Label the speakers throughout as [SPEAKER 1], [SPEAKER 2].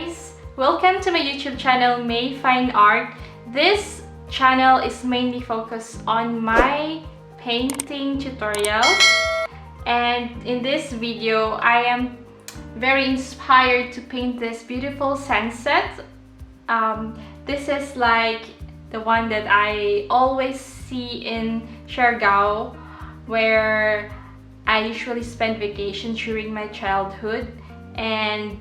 [SPEAKER 1] guys! Welcome to my YouTube channel, May Fine Art. This channel is mainly focused on my painting tutorials, and in this video I am very inspired to paint this beautiful sunset. This is like the one that I always see in Siargao, where I usually spend vacation during my childhood, and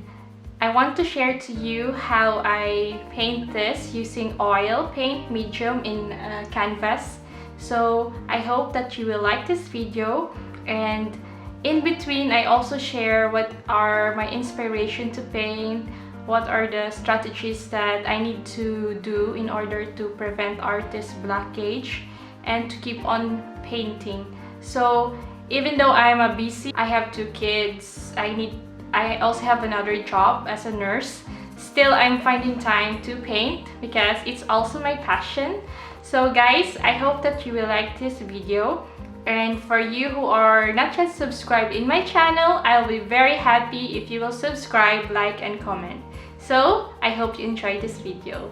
[SPEAKER 1] I want to share to you how I paint this using oil paint medium in canvas. So I hope that you will like this video, and in between I also share what are my inspiration to paint, what are the strategies that I need to do in order to prevent artist blockage and to keep on painting. So even though I'm a busy, I have 2 kids, I also have another job as a nurse, still I'm finding time to paint because it's also my passion. So guys, I hope that you will like this video, and for you who are not yet subscribed in my channel, I'll be very happy if you will subscribe, like and comment. So I hope you enjoy this video.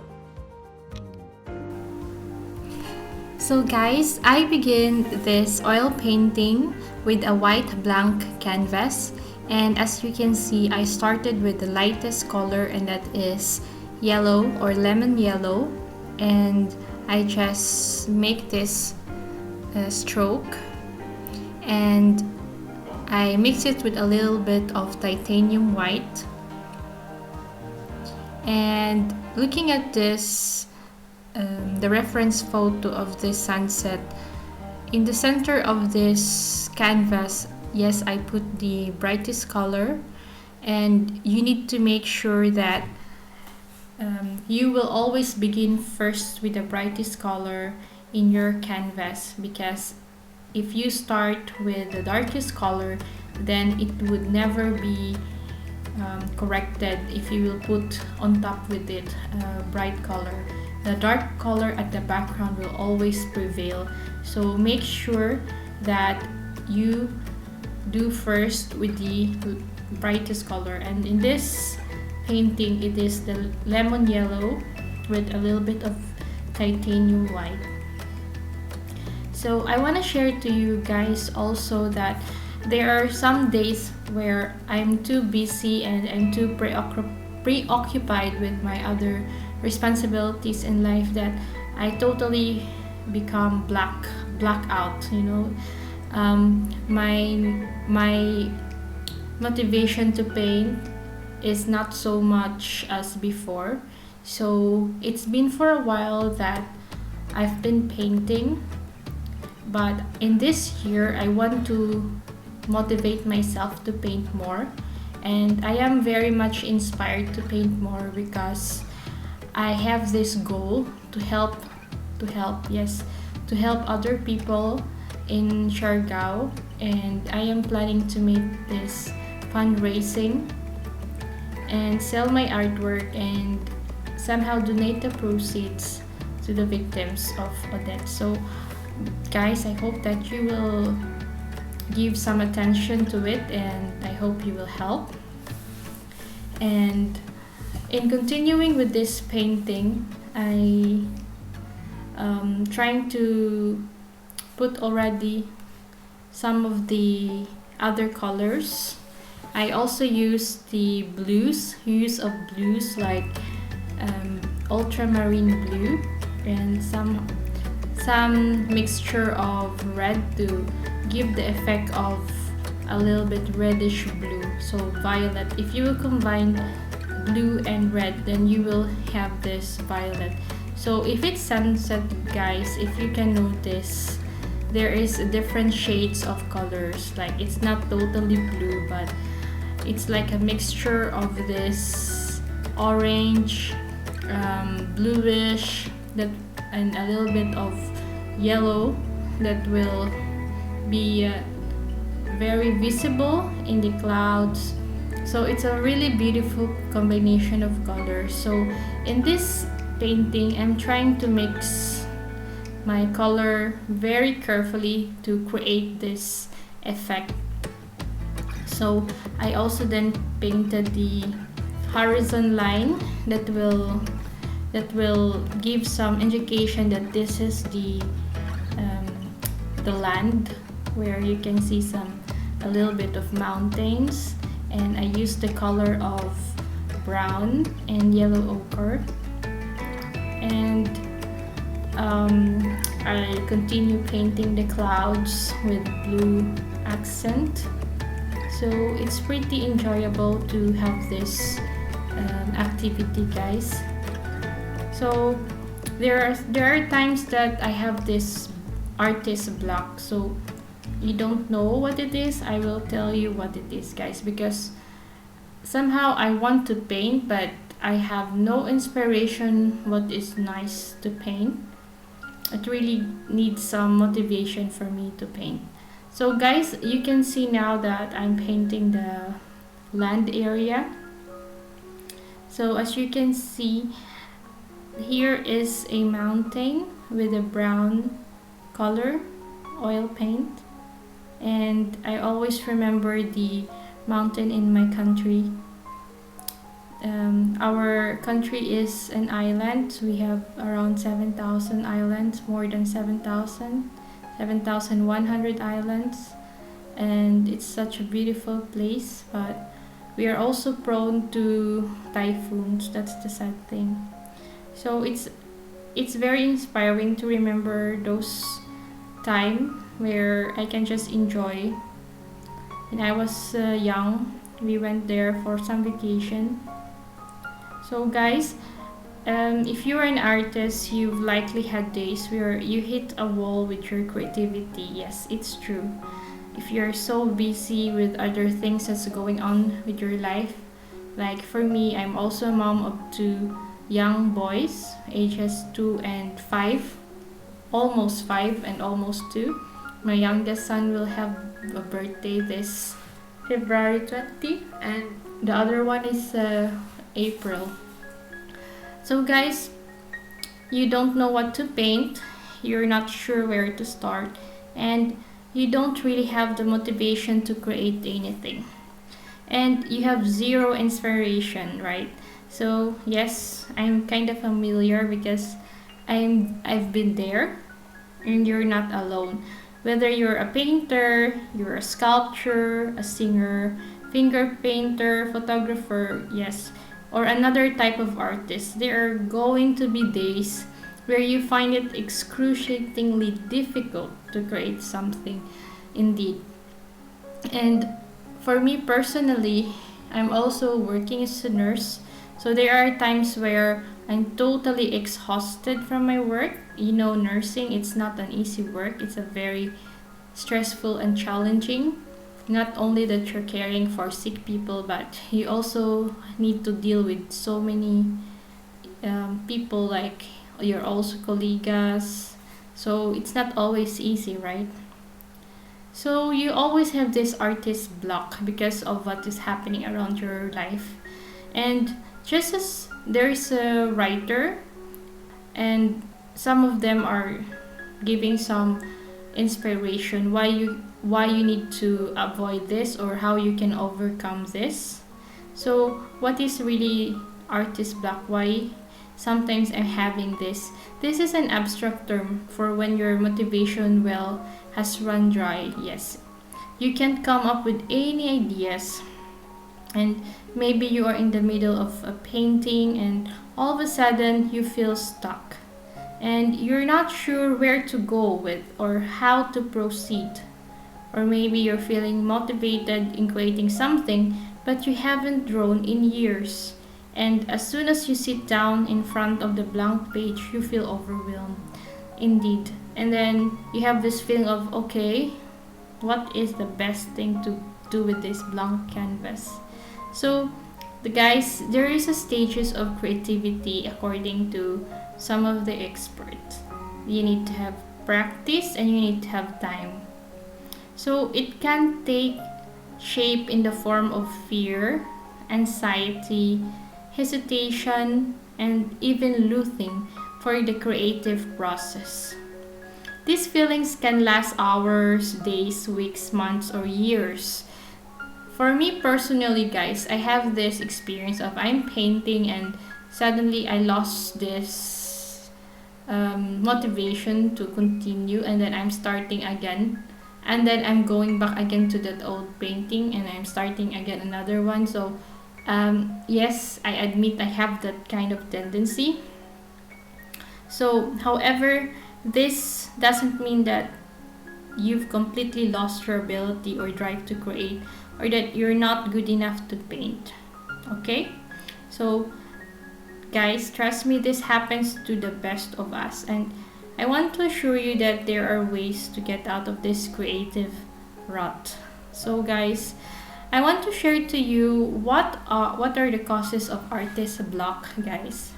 [SPEAKER 1] So guys, I begin this oil painting with a white blank canvas, and as you can see, I started with the lightest color, and that is yellow or lemon yellow, and I just make this stroke and I mix it with a little bit of titanium white. And looking at this, the reference photo of this sunset, in the center of this canvas, yes, I put the brightest color, and you need to make sure that you will always begin first with the brightest color in your canvas, because if you start with the darkest color, then it would never be corrected if you will put on top with it bright color. The dark color at the background will always prevail. So make sure that you do first with the brightest color, and in this painting it is the lemon yellow with a little bit of titanium white. So I want to share to you guys also that there are some days where I'm too busy and I'm too preoccupied with my other responsibilities in life that I totally become blackout, you know. My motivation to paint is not so much as before. So it's been for a while that I've been painting, but in this year I want to motivate myself to paint more, and I am very much inspired to paint more because I have this goal to help other people in Siargao, and I am planning to make this fundraising and sell my artwork and somehow donate the proceeds to the victims of Odette. So guys, I hope that you will give some attention to it, and I hope you will help. And in continuing with this painting, I trying to put already some of the other colors. I also use the use of blues like ultramarine blue and some mixture of red to give the effect of a little bit reddish blue, so violet. If you will combine blue and red, then you will have this violet. So if it's sunset, guys, if you can notice, there is different shades of colors, like it's not totally blue, but it's like a mixture of this orange, bluish, that and a little bit of yellow that will be very visible in the clouds. So it's a really beautiful combination of colors. So in this painting, I'm trying to mix my color very carefully to create this effect. So I also then painted the horizon line that will give some indication that this is the land, where you can see a little bit of mountains, and I used the color of brown and yellow ochre, and I continue painting the clouds with blue accent. So it's pretty enjoyable to have this activity, guys. So there are times that I have this artist block. So you don't know what it is, I will tell you what it is, guys, because somehow I want to paint, but I have no inspiration what is nice to paint. It really needs some motivation for me to paint. So guys, you can see now that I'm painting the land area. So as you can see, here is a mountain with a brown color oil paint, and I always remember the mountain in my country. Our country is an island. We have around 7,000 islands, more than 7,100 islands, and it's such a beautiful place, but we are also prone to typhoons. That's the sad thing. So it's very inspiring to remember those time where I can just enjoy. When I was young, we went there for some vacation. So guys, if you're an artist, you've likely had days where you hit a wall with your creativity. Yes, it's true. If you're so busy with other things that's going on with your life, like for me, I'm also a mom of two young boys, ages 2 and 5, almost 5 and almost 2. My youngest son will have a birthday this February 20, and the other one is April. So guys, you don't know what to paint, you're not sure where to start, and you don't really have the motivation to create anything, and you have zero inspiration, right? So yes, I'm kind of familiar because I've been there, and you're not alone. Whether you're a painter, you're a sculptor, a singer, finger painter, photographer, yes, or another type of artist, there are going to be days where you find it excruciatingly difficult to create something, indeed. And for me personally, I'm also working as a nurse, so there are times where I'm totally exhausted from my work. You know, nursing, it's not an easy work. It's a very stressful and challenging. Not only that you're caring for sick people, but you also need to deal with so many people, like you're also colleagues. So it's not always easy, right? So you always have this artist block because of what is happening around your life. And just as there is a writer, and some of them are giving some inspiration why you need to avoid this or how you can overcome this. So what is really artist block? Why sometimes I'm having this? This is an abstract term for when your motivation well has run dry. Yes, you can't come up with any ideas, and maybe you are in the middle of a painting and all of a sudden you feel stuck and you're not sure where to go with or how to proceed. Or maybe you're feeling motivated in creating something, but you haven't drawn in years, and as soon as you sit down in front of the blank page, you feel overwhelmed, indeed. And then you have this feeling of, okay, what is the best thing to do with this blank canvas? So the guys, there is a stages of creativity according to some of the experts. You need to have practice and you need to have time. So it can take shape in the form of fear, anxiety, hesitation, and even loathing for the creative process. These feelings can last hours, days, weeks, months, or years. For me personally, guys, I have this experience of I'm painting and suddenly I lost this motivation to continue, and then I'm starting again, and then I'm going back again to that old painting and I'm starting again another one. So yes, I admit I have that kind of tendency. So however, this doesn't mean that you've completely lost your ability or drive to create, or that you're not good enough to paint. Okay? So guys, trust me, this happens to the best of us, and I want to assure you that there are ways to get out of this creative rut. So guys, I want to share to you what are the causes of artist block, guys.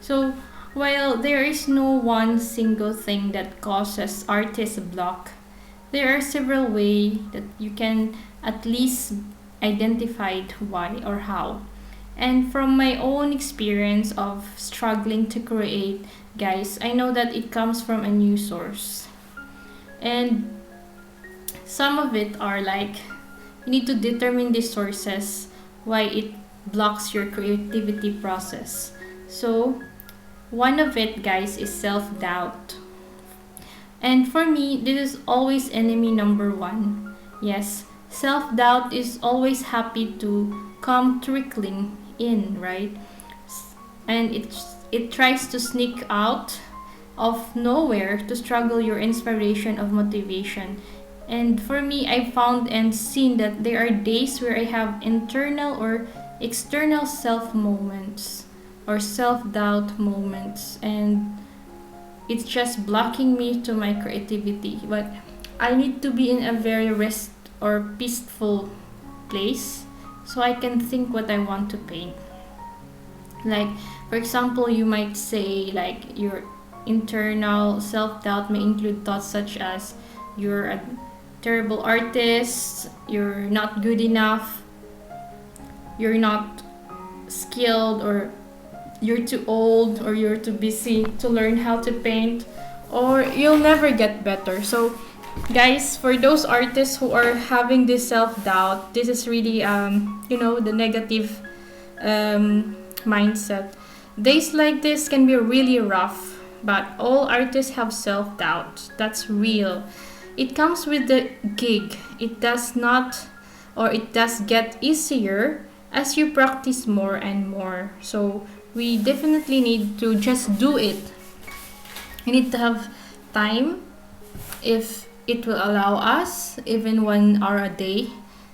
[SPEAKER 1] So while there is no one single thing that causes artist block, there are several ways that you can at least identify why or how. And from my own experience of struggling to create, guys, I know that it comes from a new source. And some of it are like, you need to determine the sources why it blocks your creativity process. So one of it, guys, is self-doubt. And for me, this is always enemy number one. Yes, self-doubt is always happy to come trickling in, right? And it tries to sneak out of nowhere to struggle your inspiration of motivation. And for me, I found and seen that there are days where I have internal or external self moments or self-doubt moments, and it's just blocking me to my creativity. But I need to be in a very rest or peaceful place so I can think what I want to paint. Like, for example, you might say like your internal self-doubt may include thoughts such as you're a terrible artist, you're not good enough, you're not skilled, or you're too old, or you're too busy to learn how to paint, or you'll never get better. So guys, for those artists who are having this self-doubt, this is really the negative mindset. Days like this can be really rough, but all artists have self-doubt. That's real. It comes with the gig. It does get easier as you practice more and more. So we definitely need to just do it. We need to have time, if it will allow us, even 1 hour a day.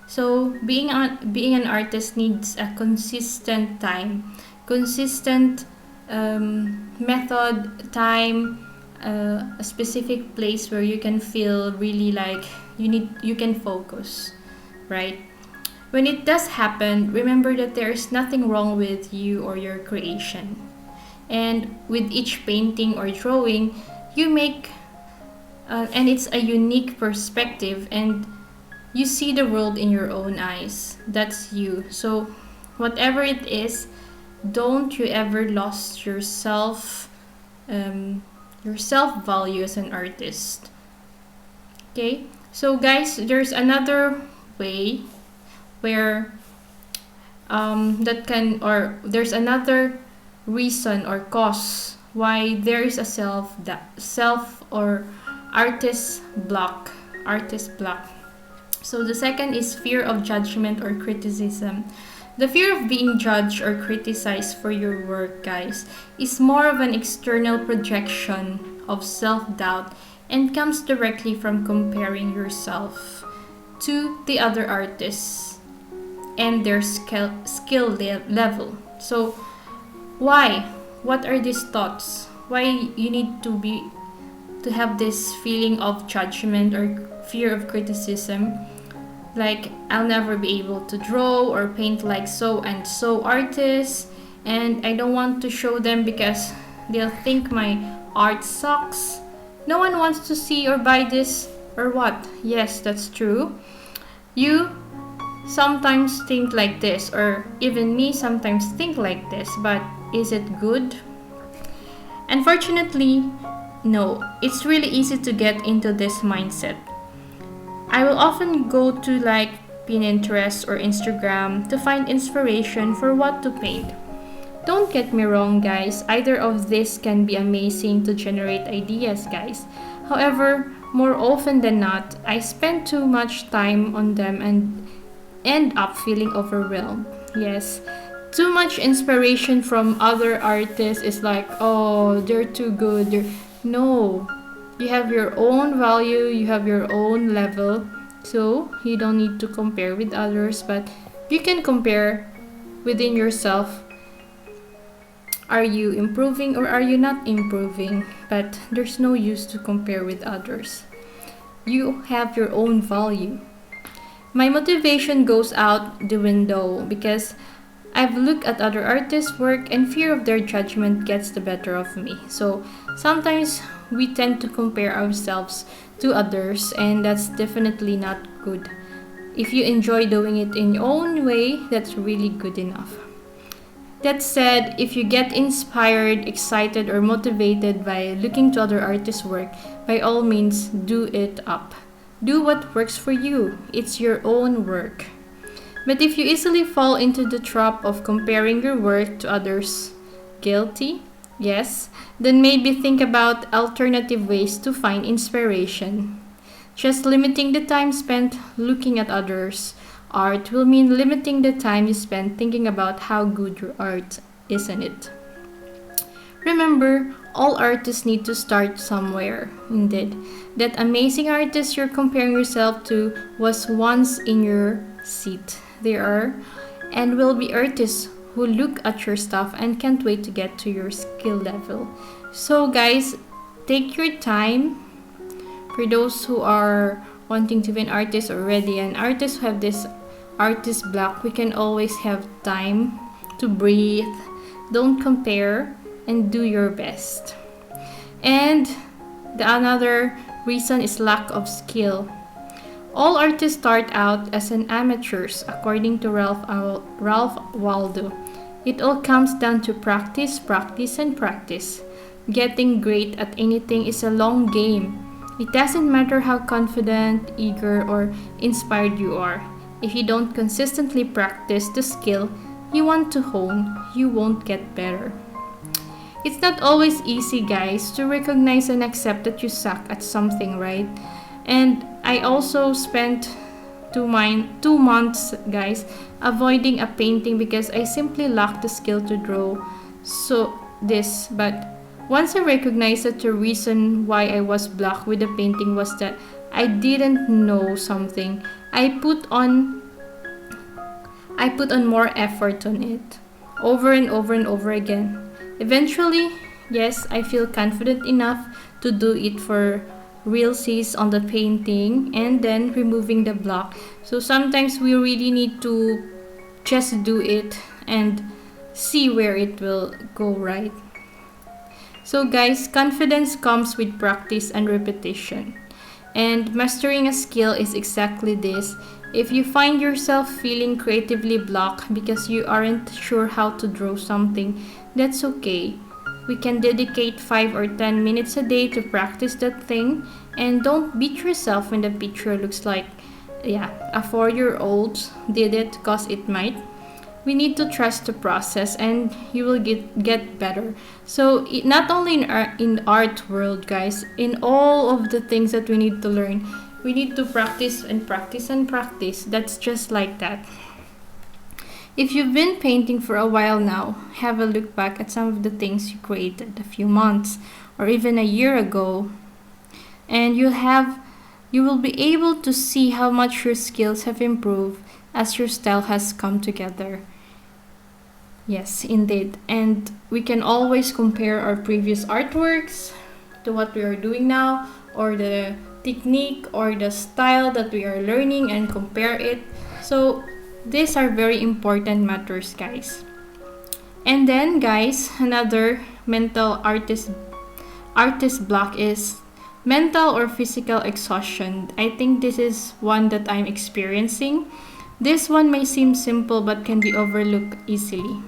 [SPEAKER 1] So being an artist needs a consistent time, consistent method, time, a specific place where you can feel really like you can focus, right? When it does happen, remember that there is nothing wrong with you or your creation. And with each painting or drawing, you make, and it's a unique perspective, and you see the world in your own eyes. That's you. So whatever it is, don't you ever lose your self-value as an artist. Okay? So guys, there's another way where there's another reason or cause why there is a self or artist block. So the second is fear of judgment or criticism. The fear of being judged or criticized for your work, guys, is more of an external projection of self-doubt and comes directly from comparing yourself to the other artists and their skill level. So why? What are these thoughts? Why you need to have this feeling of judgment or fear of criticism? Like, I'll never be able to draw or paint like so and so artists, and I don't want to show them because they'll think my art sucks. No one wants to see or buy this, or what? Yes, that's true. You sometimes think like this, or even me sometimes think like this, but is it good? Unfortunately, no. It's really easy to get into this mindset. I will often go to like Pinterest or Instagram to find inspiration for what to paint. Don't get me wrong, guys, either of this can be amazing to generate ideas, guys. However, more often than not, I spend too much time on them and end up feeling overwhelmed. Yes, too much inspiration from other artists is like, oh, they're too good. No, you have your own value, you have your own level, so you don't need to compare with others, but you can compare within yourself. Are you improving or are you not improving? But there's no use to compare with others. You have your own value. My motivation goes out the window because I've looked at other artists' work and fear of their judgment gets the better of me. So sometimes we tend to compare ourselves to others, and that's definitely not good. If you enjoy doing it in your own way, that's really good enough. That said, if you get inspired, excited, or motivated by looking to other artists' work, by all means, do it up. Do what works for you. It's your own work. But if you easily fall into the trap of comparing your work to others, guilty? Yes, then maybe think about alternative ways to find inspiration. Just limiting the time spent looking at others' art will mean limiting the time you spend thinking about how good your art is, isn't it? Remember, all artists need to start somewhere. Indeed, that amazing artist you're comparing yourself to was once in your seat. There are and will be artists who look at your stuff and can't wait to get to your skill level. So guys, take your time. For those who are wanting to be an artist already, and artists who have this artist block, we can always have time to breathe. Don't compare and do your best. And the another reason is lack of skill. All artists start out as an amateurs, according to Ralph Waldo. It all comes down to practice, practice, and practice. Getting great at anything is a long game. It doesn't matter how confident, eager, or inspired you are. If you don't consistently practice the skill you want to hone, you won't get better. It's not always easy, guys, to recognize and accept that you suck at something, right? And I also spent 2 months, guys, avoiding a painting because I simply lacked the skill to draw. But once I recognized that the reason why I was blocked with the painting was that I didn't know something, I put on more effort on it, over and over and over again. Eventually, yes, I feel confident enough to do it for realsies on the painting and then removing the block. So sometimes we really need to just do it and see where it will go, right? So guys, confidence comes with practice and repetition. And mastering a skill is exactly this. If you find yourself feeling creatively blocked because you aren't sure how to draw something, that's okay. We can dedicate 5 or 10 minutes a day to practice that thing, and don't beat yourself when the picture looks like, a 4-year-old did it, cause it might. We need to trust the process and you will get better. So not only in the art world, guys, in all of the things that we need to learn, we need to practice and practice and practice. That's just like that. If you've been painting for a while now, have a look back at some of the things you created a few months or even a year ago, and you will be able to see how much your skills have improved as your style has come together. Yes, indeed. And we can always compare our previous artworks to what we are doing now, or the technique or the style that we are learning, and compare it. So these are very important matters, guys. And then, guys, another mental artist block is mental or physical exhaustion. I think this is one that I'm experiencing. This one may seem simple but can be overlooked easily.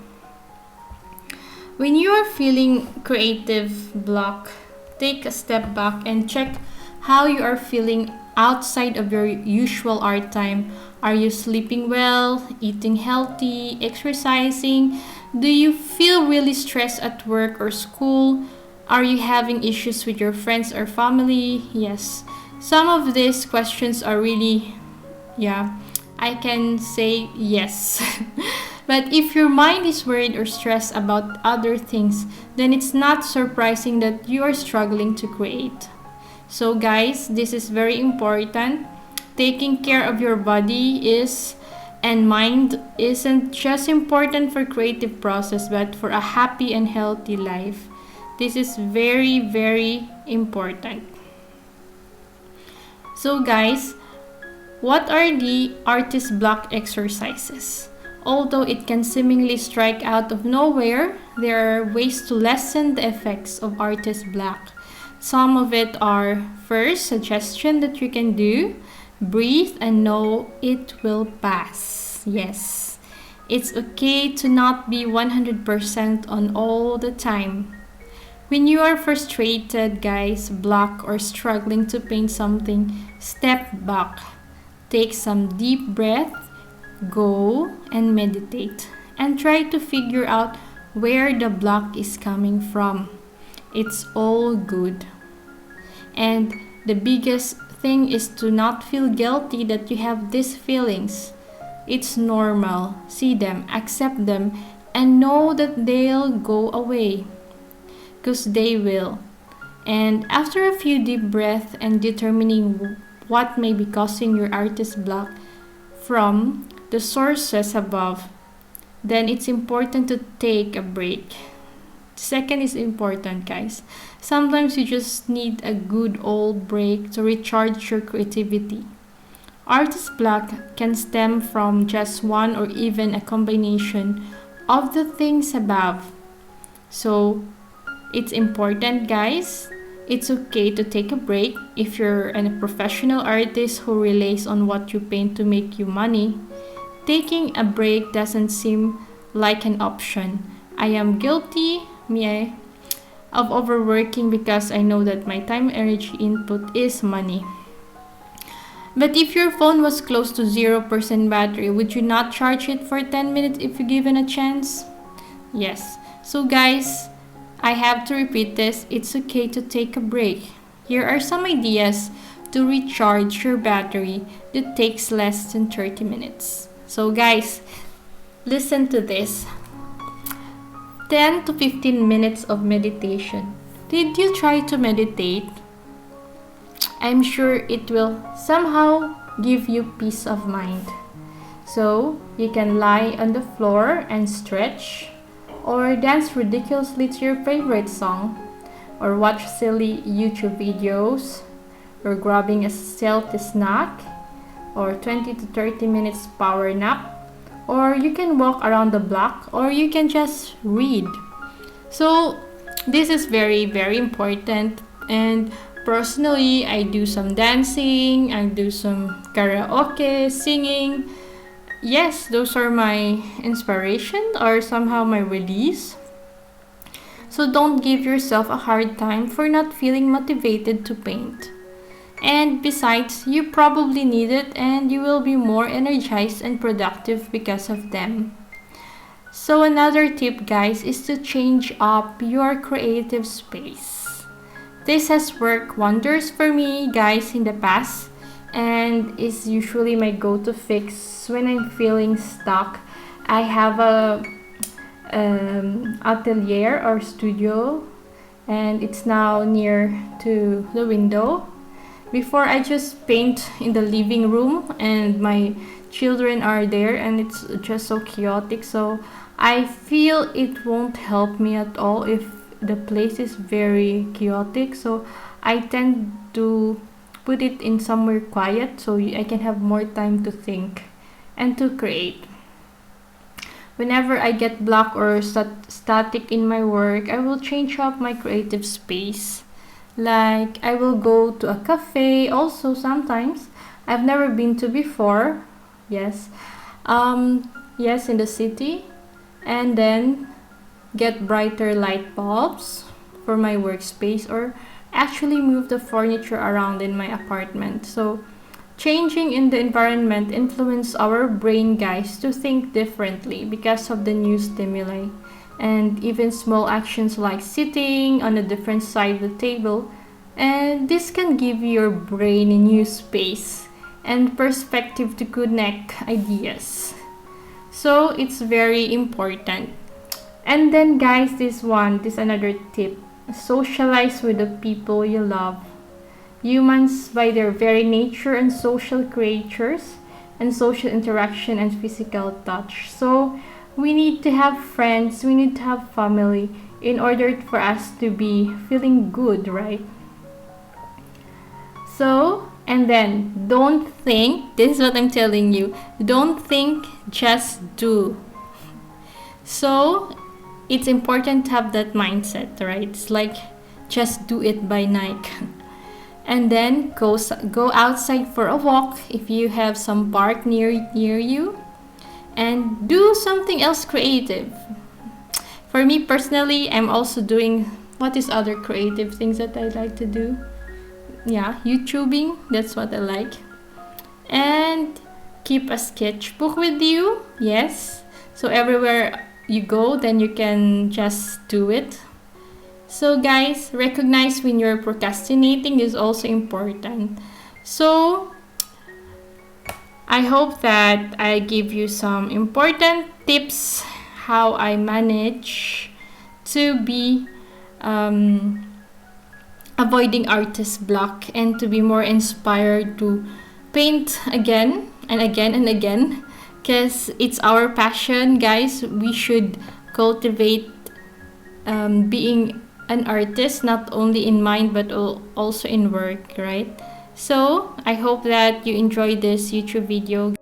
[SPEAKER 1] When you are feeling creative block, take a step back and check how you are feeling outside of your usual art time. Are you sleeping well, eating healthy, exercising? Do you feel really stressed at work or school? Are you having issues with your friends or family? Yes. Some of these questions are really, yeah, I can say yes. But if your mind is worried or stressed about other things, then it's not surprising that you are struggling to create. So guys, this is very important. Taking care of your body is and mind isn't just important for creative process but for a happy and healthy life. This is very, very important. So guys, what are the artist block exercises? Although it can seemingly strike out of nowhere, there are ways to lessen the effects of artist block. Some of it are: first, suggestion that you can do, breathe and know it will pass. Yes, it's okay to not be 100% on all the time. When you are frustrated, guys, block or struggling to paint something, step back, take some deep breath, go and meditate, and try to figure out where the block is coming from. It's all good. And the biggest thing is to not feel guilty that you have these feelings. It's normal. See them, accept them, and know that they'll go away. Because they will. And after a few deep breaths and determining what may be causing your artist block from the sources above, then it's important to take a break. Second is important, guys. Sometimes you just need a good old break to recharge your creativity. Artist block can stem from just one or even a combination of the things above. So it's important, guys. It's okay to take a break if you're a professional artist who relies on what you paint to make you money. Taking a break doesn't seem like an option. I am guilty, of overworking because I know that my time energy input is money. But if your phone was close to 0% battery, would you not charge it for 10 minutes if you given a chance? Yes. So guys, I have to repeat this. It's okay to take a break. Here are some ideas to recharge your battery that takes less than 30 minutes. So guys, listen to this. 10 to 15 minutes of meditation. Did you try to meditate? I'm sure it will somehow give you peace of mind. So you can lie on the floor and stretch, or dance ridiculously to your favorite song, or watch silly YouTube videos, or grabbing a healthy snack, or 20 to 30 minutes power nap, or you can walk around the block, or you can just read. So this is very, very important. And personally, I do some dancing, I do some karaoke, singing. Yes, those are my inspiration or somehow my release. So don't give yourself a hard time for not feeling motivated to paint. And besides, you probably need it and you will be more energized and productive because of them. So another tip, guys, is to change up your creative space. This has worked wonders for me, guys, in the past, and is usually my go-to fix when I'm feeling stuck. I have a atelier or studio, and it's now near to the window. Before, I just paint in the living room and my children are there and it's just so chaotic. So I feel it won't help me at all if the place is very chaotic. So I tend to put it in somewhere quiet so I can have more time to think and to create. Whenever I get blocked or static in my work, I will change up my creative space. Like, I will go to a cafe also sometimes. I've never been to before. Yes. Yes, in the city. And then get brighter light bulbs for my workspace, or actually move the furniture around in my apartment. So Changing in the environment influence our brain, guys, to think differently because of the new stimuli. And even small actions like sitting on a different side of the table, and this can give your brain a new space and perspective to connect ideas. So it's very important. And then guys, this another tip. Socialize with the people you love. Humans, by their very nature, and social creatures, and social interaction and physical touch. So we need to have friends, we need to have family in order for us to be feeling good, right? So, and then don't think, this is what I'm telling you, don't think, just do. So it's important to have that mindset, right? It's like just do it by Nike. And then go outside for a walk if you have some park near you, and do something else creative. For me personally, I'm also doing, what is other creative things that I like to do? Yeah, YouTubing, that's what I like. And keep a sketchbook with you, yes. So everywhere you go, then you can just do it. So guys, recognize when you're procrastinating is also important. So I hope that I give you some important tips how I manage to be avoiding artist block and to be more inspired to paint again and again and again, because it's our passion, guys. We should cultivate being an artist, not only in mind but also in work, right? So I hope that you enjoyed this YouTube video.